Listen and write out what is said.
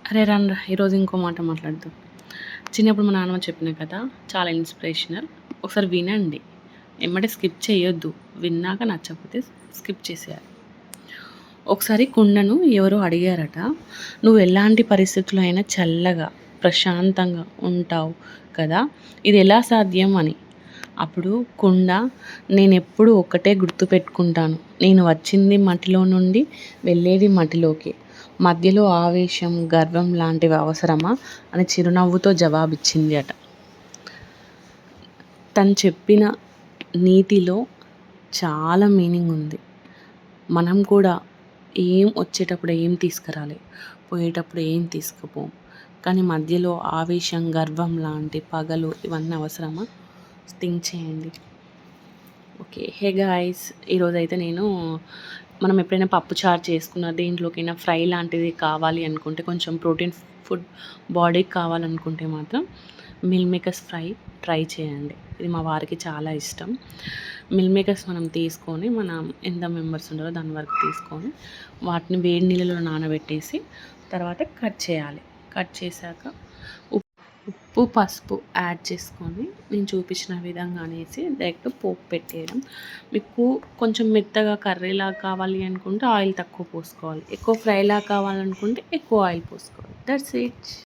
అరే రండ్రా ఈరోజు ఇంకో మాట మాట్లాడదాం. చిన్నప్పుడు మా నాన్నమ్మ చెప్పిన కథ చాలా ఇన్స్పిరేషనల్. ఒకసారి వినండి, ఎమ్మటే స్కిప్ చేయొద్దు. విన్నాక నచ్చకపోతే స్కిప్ చేసేయాలి. ఒకసారి కుండను ఎవరో అడిగారట, నువ్వు ఎలాంటి పరిస్థితుల్లో అయినా చల్లగా ప్రశాంతంగా ఉంటావు కదా, ఇది ఎలా సాధ్యం అని. అప్పుడు కుండ, నేనెప్పుడు ఒక్కటే గుర్తుపెట్టుకుంటాను, నేను వచ్చింది మట్టిలో నుండి, వెళ్ళేది మట్టిలోకి, మధ్యలో ఆవేశం గర్వం లాంటివి అవసరమా అని చిరునవ్వుతో జవాబిచ్చింది అట. తను చెప్పిన నీతిలో చాలా మీనింగ్ ఉంది. మనం కూడా వచ్చేటప్పుడు ఏం తీసుకురాలి, పోయేటప్పుడు ఏం తీసుకుపోం. కానీ మధ్యలో ఆవేశం గర్వం లాంటి పగలు ఇవన్నీ అవసరమా? థింక్ చేయండి. ఓకే, హే గాయ్స్, ఈరోజైతే మనం ఎప్పుడైనా పప్పుచారు చేసుకున్న దేంట్లోకైనా ఫ్రై లాంటిది కావాలి అనుకుంటే, కొంచెం ప్రోటీన్ ఫుడ్ బాడీకి కావాలనుకుంటే మాత్రం మిల్ మేకర్స్ ఫ్రై ట్రై చేయండి. ఇది మా వారికి చాలా ఇష్టం. మిల్ మేకర్స్ మనం తీసుకొని, మనం ఎంత మెంబర్స్ ఉన్నారో దాని వరకు తీసుకొని వాటిని వేడి నీళ్ళలో నానబెట్టేసి తర్వాత కట్ చేయాలి. కట్ చేశాక ఉప్పు పసుపు యాడ్ చేసుకొని నేను చూపించిన విధంగా అనేసి డైరెక్ట్ పోపు పెట్టేయడం. మీకు కొంచెం మెత్తగా కర్రీలా కావాలి అనుకుంటే ఆయిల్ తక్కువ పోసుకోవాలి, ఎక్కువ ఫ్రైలా కావాలనుకుంటే ఎక్కువ ఆయిల్ పోసుకోవాలి. That's it.